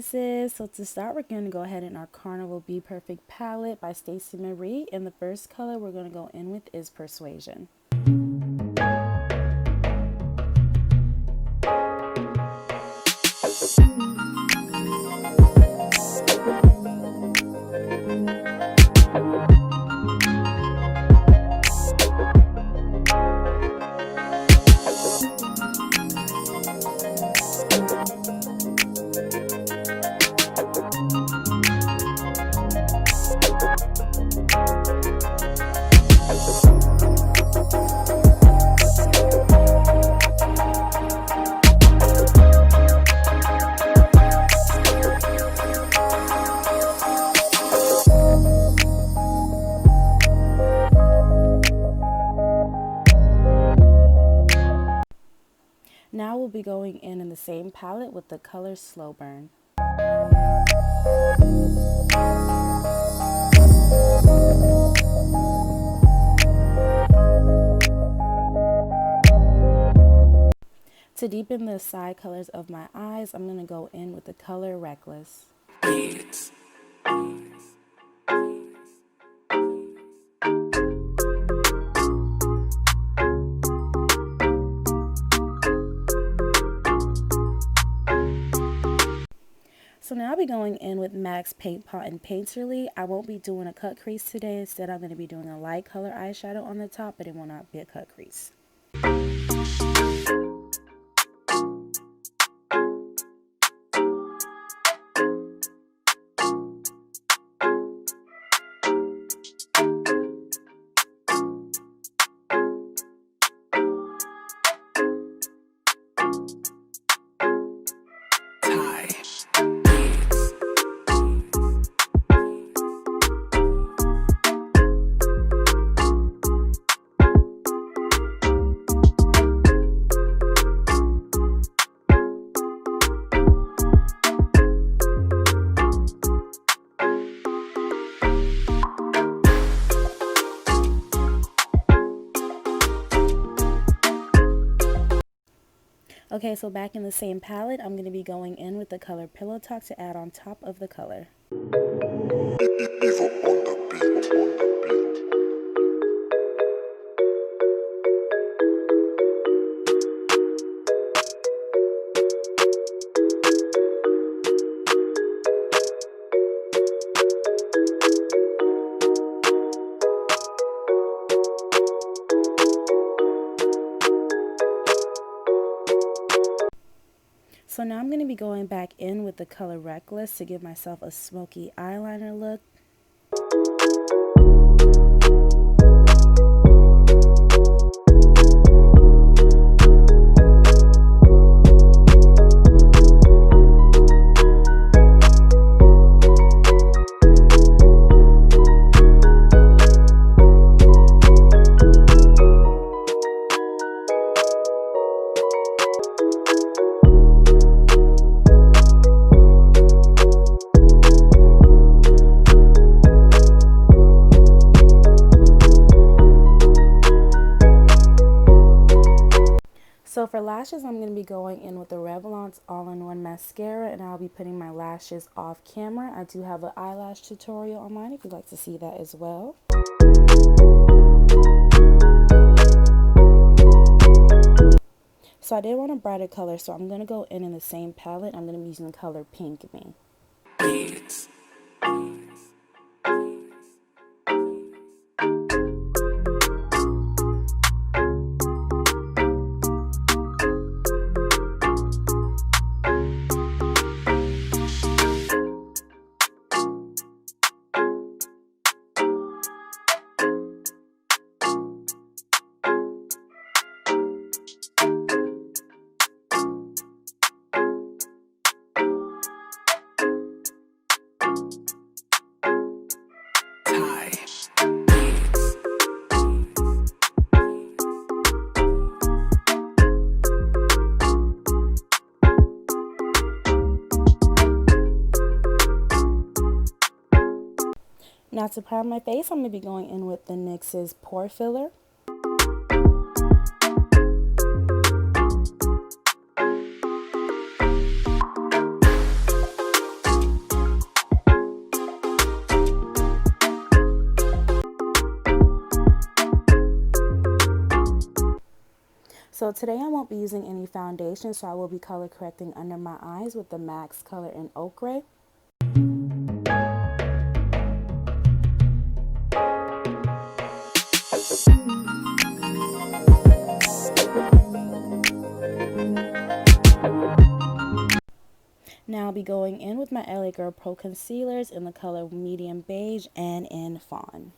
sizes. So to start, we're going to go ahead in our Carnival Be Perfect palette by Stacey Marie, and the first color we're going to go in with is Persuasion. Now we'll be going in the same palette with the color Slow Burn. To deepen the side colors of my eyes, I'm going to go in with the color Reckless. So now I'll be going in with MAC's Paint Pot and Painterly. I won't be doing a cut crease today. Instead, I'm going to be doing a light color eyeshadow on the top, but it will not be a cut crease. Okay, so back in the same palette, I'm going to be going in with the color Pillow Talk to add on top of the color. So now I'm going to be going back in with the color Reckless to give myself a smoky eyeliner look. So for lashes, I'm going to be going in with the Revlon's All-in-One Mascara, and I'll be putting my lashes off camera. I do have an eyelash tutorial online if you'd like to see that as well. So I did want a brighter color, so I'm going to go in the same palette. I'm going to be using the color Pink Me. Now to prime my face, I'm going to be going in with the NYX's Pore Filler. So today I won't be using any foundation, so I will be color correcting under my eyes with the MAC color in Ochre. Now I'll be going in with my LA Girl Pro concealers in the color medium beige and in fawn.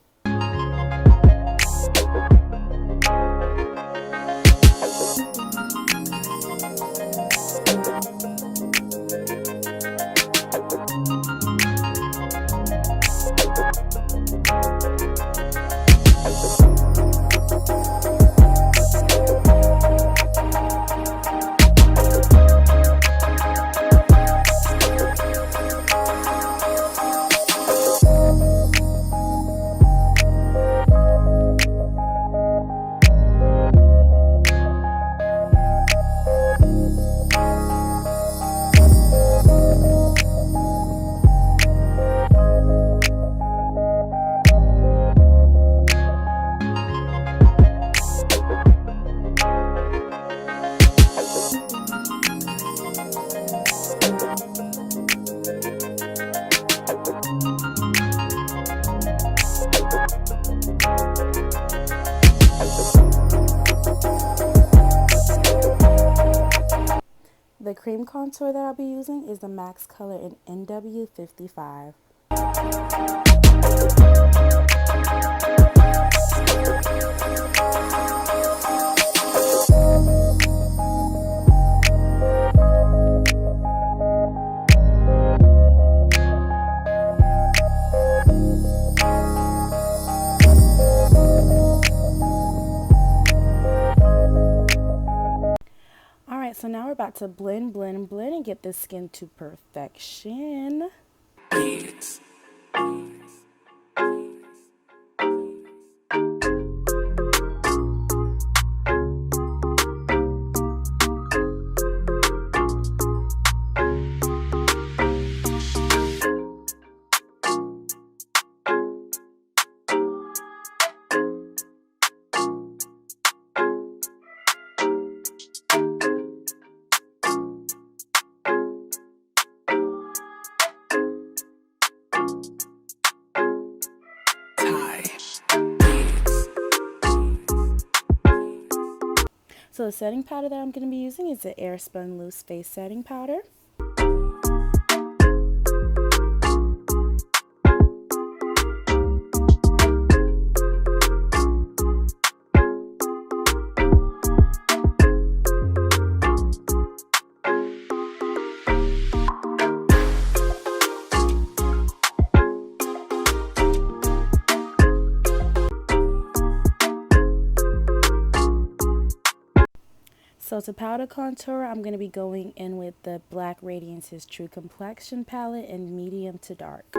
The cream contour that I'll be using is the MAC color in NW55. So now we're about to blend and get this skin to perfection. So the setting powder that I'm going to be using is the Airspun Loose Face Setting Powder. So to powder contour, I'm going to be going in with the Black Radiance's True Complexion palette in medium to dark.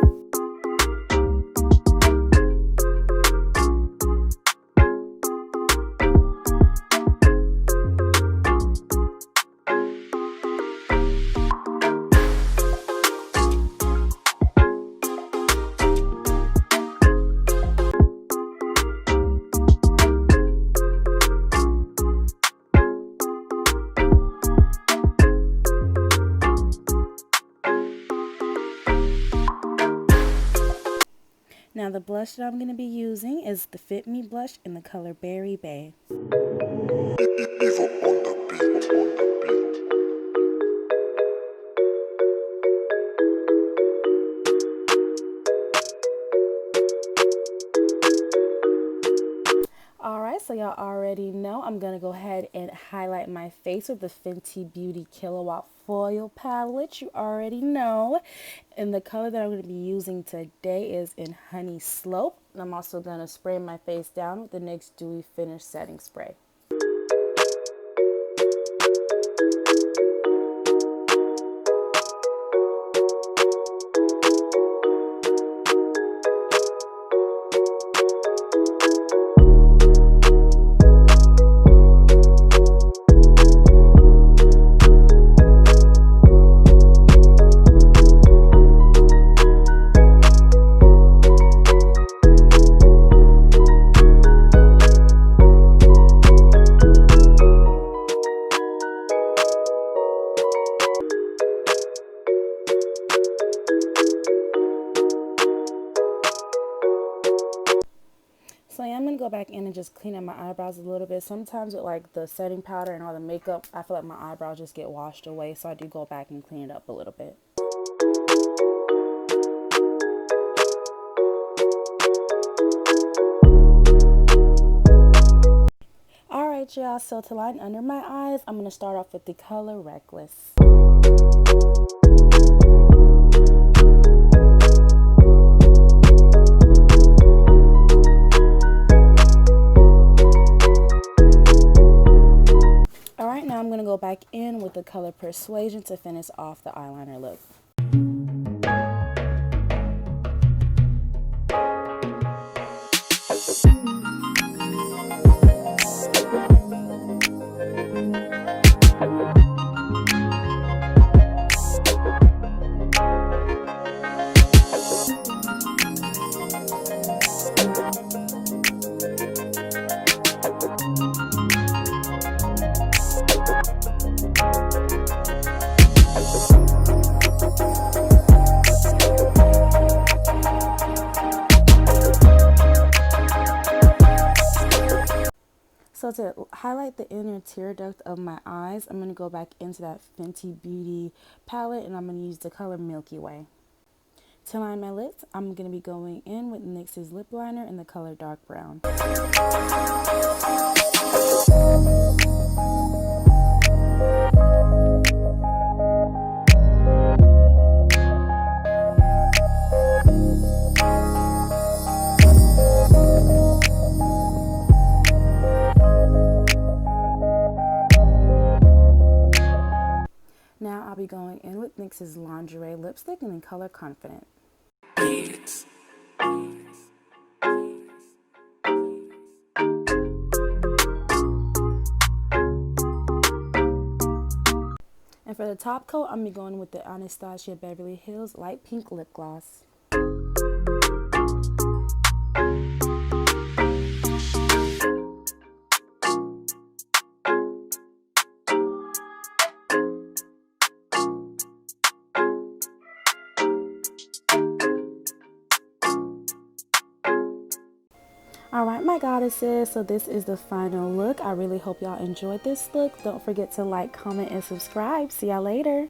Now the blush that I'm going to be using is the Fit Me blush in the color Berry Baie. Alright, so y'all already know I'm going to go ahead and highlight my face with the Fenty Beauty Kilowatt Foil palette. You already know. And the color that I'm going to be using today is in Honey Slope. And I'm also going to spray my face down with the NYX Dewy Finish Setting Spray. back in and just clean up my eyebrows a little bit. Sometimes with like the setting powder and all the makeup, I feel like my eyebrows just get washed away. So I do go back and clean it up a little bit. Alright y'all, so to line under my eyes, I'm going to start off with the color Reckless. Alright, now I'm going to go back in with the color Persuasion to finish off the eyeliner look. So to highlight the inner tear duct of my eyes, I'm going to go back into that Fenty Beauty palette and I'm going to use the color Milky Way. To line my lips, I'm going to be going in with NYX's lip liner in the color Dark Brown. Now I'll be going in with NYX's Lingerie lipstick in the color Confident. And for the top coat, I'm going to be going with the Anastasia Beverly Hills light pink lip gloss. Alright my goddesses, so this is the final look. I really hope y'all enjoyed this look. Don't forget to like, comment, and subscribe. See y'all later.